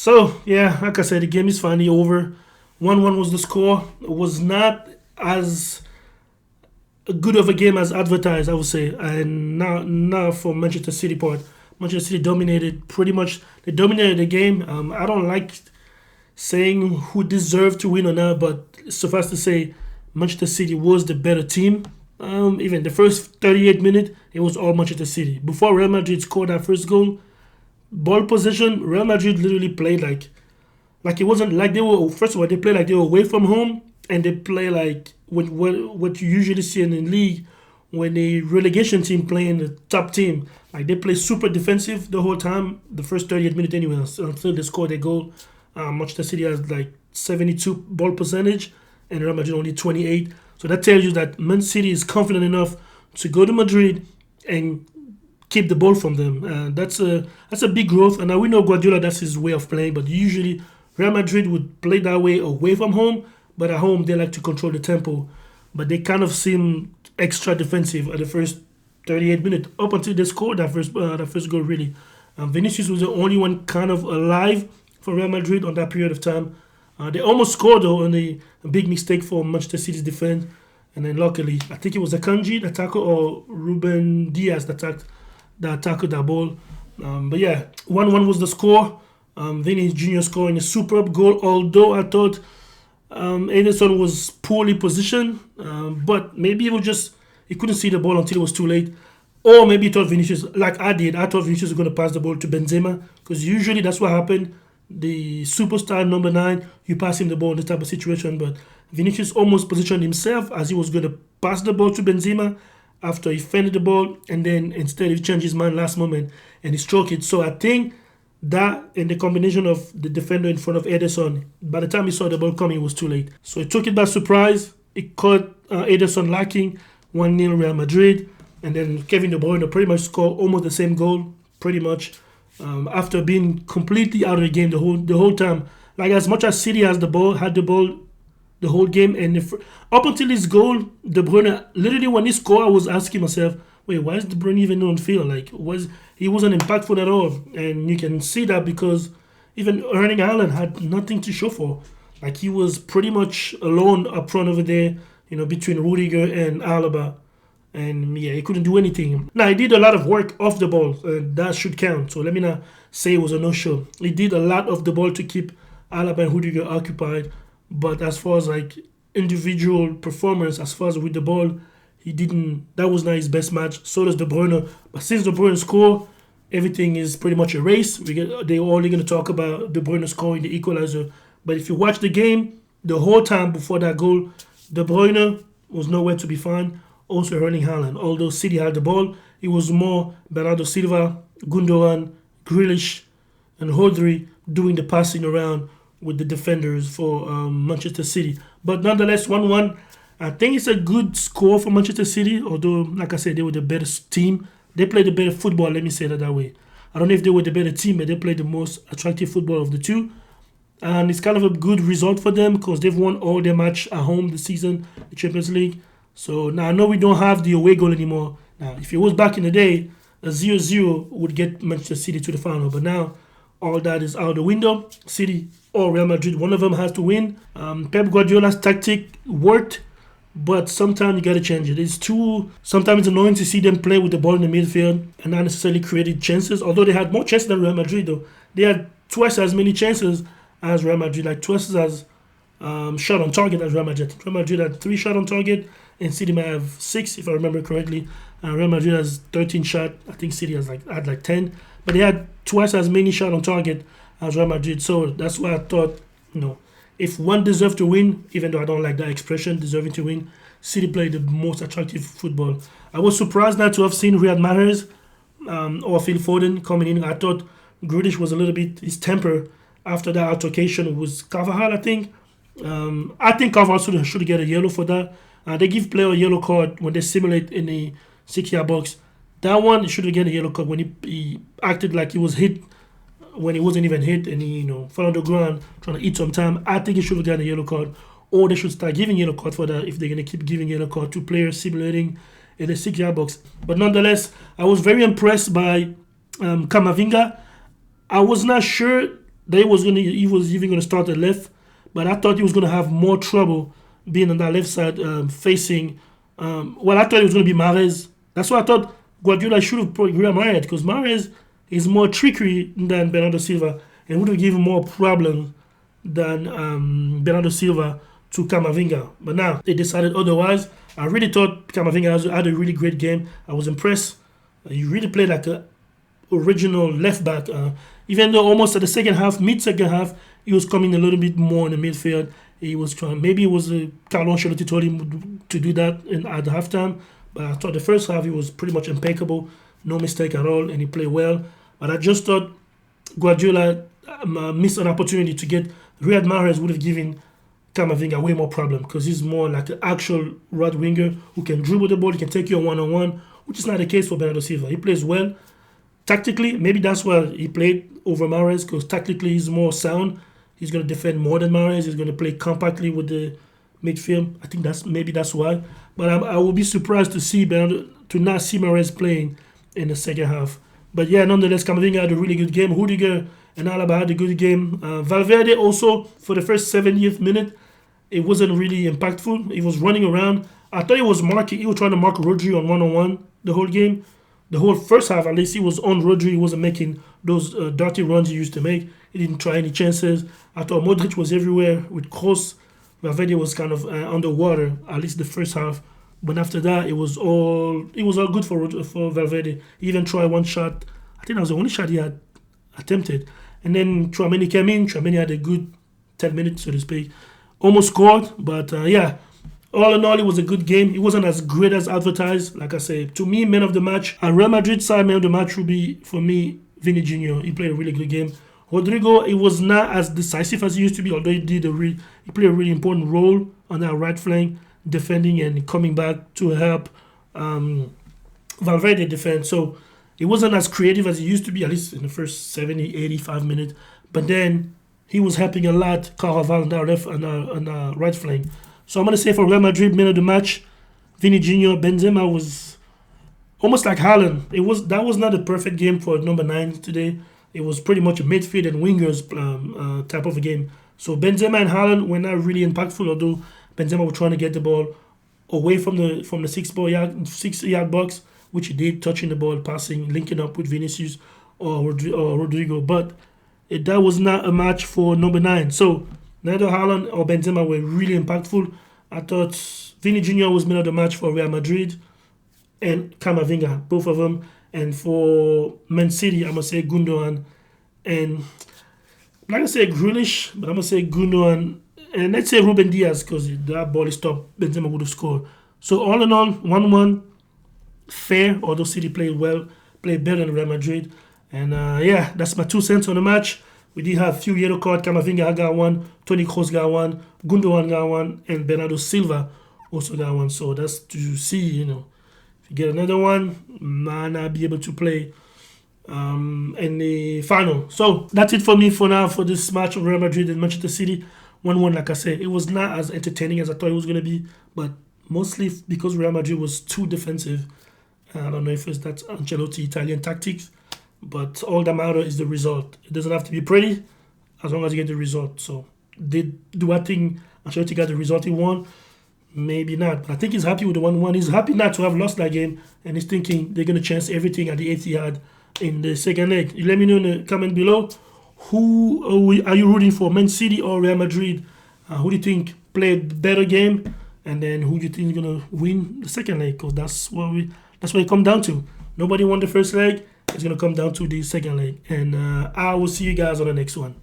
So yeah, like I said, the game is finally over. 1-1 was the score. It was not as good of a game as advertised, I would say. And now for Manchester City part, Manchester City dominated pretty much. They dominated the game. I don't like saying who deserved to win or not, but suffice to say, Manchester City was the better team. Even the first 38 minutes, it was all Manchester City. Before Real Madrid scored that first goal, ball possession, Real Madrid literally played like it wasn't like they were. First of all, they played like they were away from home, and they play like what you usually see in the league when a relegation team playing the top team. Like they play super defensive the whole time. The first 38 minutes anyway, until they score their goal. Manchester City has like 72 ball percentage, and Real Madrid only 28. So that tells you that Man City is confident enough to go to Madrid and keep the ball from them. That's a big growth, and now we know Guardiola, that's his way of playing. But usually Real Madrid would play that way away from home, but at home they like to control the tempo. But they kind of seem extra defensive at the first 38 minutes up until they scored that first goal. Really, Vinicius was the only one kind of alive for Real Madrid on that period of time. They almost scored though on a big mistake for Manchester City's defense, and then luckily I think it was Akanji that tackled or Ruben Diaz that tackled that ball. But yeah, 1-1 was the score. Vinny Jr. scoring a superb goal, although I thought Ederson was poorly positioned, but maybe it was just he couldn't see the ball until it was too late. Or maybe he thought Vinicius, like I did, I thought Vinicius was going to pass the ball to Benzema, because usually that's what happened. The superstar number 9, you pass him the ball in this type of situation, but Vinicius almost positioned himself as he was going to pass the ball to Benzema after he fended the ball, and then instead he changed his mind last moment and he struck it. So I think that and the combination of the defender in front of Ederson, by the time he saw the ball coming, it was too late. So he took it by surprise. It caught Ederson lacking, 1-0 Real Madrid, and then Kevin De Bruyne pretty much scored almost the same goal, pretty much, after being completely out of the game the whole time. Like as much as City had the ball the whole game, and up until his goal, De Bruyne literally when he scored, I was asking myself, wait, why is De Bruyne even on field? Like he wasn't impactful at all, and you can see that because even Erling Haaland had nothing to show for. Like he was pretty much alone up front over there, between Rudiger and Alaba. And yeah, he couldn't do anything. Now, he did a lot of work off the ball, and that should count. So let me not say it was a no-show. He did a lot of the ball to keep Alaba and Rudiger occupied. But as far as like individual performance, as far as with the ball, he didn't. That was not his best match. So does De Bruyne. But since De Bruyne scored, everything is pretty much a race. They're only going to talk about De Bruyne scoring the equalizer. But if you watch the game, the whole time before that goal, De Bruyne was nowhere to be found. Also Erling Haaland. Although City had the ball, it was more Bernardo Silva, Gundogan, Grealish, and Rodri doing the passing around with the defenders for Manchester City. But nonetheless, 1-1. I think it's a good score for Manchester City, although, like I said, they were the better team. They played the better football, let me say that way. I don't know if they were the better team, but they played the most attractive football of the two. And it's kind of a good result for them because they've won all their match at home this season, the Champions League. So now I know we don't have the away goal anymore. Now, if it was back in the day, a 0-0 would get Manchester City to the final. But now all that is out the window. City or Real Madrid, one of them has to win. Pep Guardiola's tactic worked, but sometimes you got to change it. Sometimes it's annoying to see them play with the ball in the midfield and not necessarily creating chances. Although they had more chances than Real Madrid, though. They had twice as many chances as Real Madrid, like twice as shot on target as Real Madrid. Real Madrid had 3 shots on target, and City might have 6, if I remember correctly. Real Madrid has 13 shots. I think City had 10. But they had twice as many shots on target as Real Madrid. So that's why I thought, if one deserved to win, even though I don't like that expression, deserving to win, City played the most attractive football. I was surprised not to have seen Riyad Mahrez or Phil Foden coming in. I thought Grealish was a little bit, his temper after that altercation was Carvajal, I think. I think Carvajal should get a yellow for that. They give player a yellow card when they simulate in the 6-yard box. That one should have get a yellow card when he acted like he was hit when he wasn't even hit, and he fell on the ground trying to eat some time. I think he should have gotten a yellow card, or they should start giving yellow card for that if they're gonna keep giving yellow card to players simulating in the 6-yard box. But nonetheless, I was very impressed by Camavinga. I was not sure that he was even gonna start at left, but I thought he was gonna have more trouble being on that left side facing. Well, I thought it was gonna be Mahrez. That's why I thought Guardiola should have put Real Madrid because Mahrez is more trickery than Bernardo Silva and would have given more problems than Bernardo Silva to Camavinga. But now they decided otherwise. I really thought Camavinga had a really great game. I was impressed. He really played like a original left back. Even though almost at the second half, mid-second half, he was coming a little bit more in the midfield. He was trying. Maybe it was Carlo Ancelotti told him to do that at halftime. But I thought the first half he was pretty much impeccable, no mistake at all, and he played well. But I just thought Guardiola missed an opportunity to get Riyad Mahrez would have given Camavinga way more problem because he's more like an actual right winger who can dribble the ball, he can take you a one-on-one, which is not the case for Bernardo Silva. He plays well. Tactically, maybe that's why he played over Mahrez because tactically he's more sound. He's going to defend more than Mahrez. He's going to play compactly with the midfield. I think that's why. But I will be surprised to not see Mahrez playing in the second half. But yeah, nonetheless, Camavinga had a really good game. Rudiger and Alaba had a good game. Valverde also, for the first 70th minute, it wasn't really impactful. He was running around. I thought he was trying to mark Rodri on one-on-one the whole game. The whole first half, at least, he was on Rodri. He wasn't making those dirty runs he used to make. He didn't try any chances. I thought Modric was everywhere with Kroos. Valverde was kind of underwater, at least the first half. But after that, it was all good for Valverde. He even tried one shot. I think that was the only shot he had attempted. And then Tchouaméni came in. Tchouaméni had a good 10 minutes, so to speak. Almost scored, but yeah. All in all, it was a good game. It wasn't as great as advertised. Like I say, to me, man of the match. And Real Madrid side, man of the match would be, for me, Vini Jr. He played a really good game. Rodrigo, it was not as decisive as he used to be, although he played a really important role on that right flank, defending and coming back to help Valverde defend. So it wasn't as creative as he used to be, at least in the first 70, 85 minutes. But then he was helping a lot, Carvajal on our right flank. So I'm going to say for Real Madrid, man of the match, Vini Jr. Benzema was almost like Haaland. That was not a perfect game for number 9 today. It was pretty much a midfield and wingers type of a game. So Benzema and Haaland were not really impactful, although Benzema was trying to get the ball away from the 6-yard box, which he did, touching the ball, passing, linking up with Vinicius or Rodrigo. But that was not a match for number 9. So neither Haaland or Benzema were really impactful. I thought Vini Jr. was man of the match for Real Madrid and Camavinga, both of them. And for Man City, I'm going to say Gundogan. And I'm not going to say Grealish, but I'm going to say Gundogan. And let's say Ruben Diaz, because that ball is stopped. Benzema would have scored. So all in all, 1-1. Fair, although City played better than Real Madrid. And yeah, that's my 2 cents on the match. We did have a few yellow cards. Camavinga got one, Toni Kroos got one, Gundogan got one, and Bernardo Silva also got one. So that's to see, if you get another one, might not be able to play in the final. So that's it for me for now for this match of Real Madrid and Manchester City. 1-1, like I said. It was not as entertaining as I thought it was going to be, but mostly because Real Madrid was too defensive. I don't know if that's Ancelotti Italian tactics. But all that matters is the result. It doesn't have to be pretty as long as you get the result. So, do I think Ancelotti got the result he won? Maybe not. But I think he's happy with the 1-1. He's happy not to have lost that game. And he's thinking they're going to chance everything at the 80th in the second leg. You let me know in the comment below. Who are you rooting for, Man City or Real Madrid? Who do you think played the better game? And then who do you think is going to win the second leg? Because that's what it comes down to. Nobody won the first leg. It's going to come down to the second leg. And I will see you guys on the next one.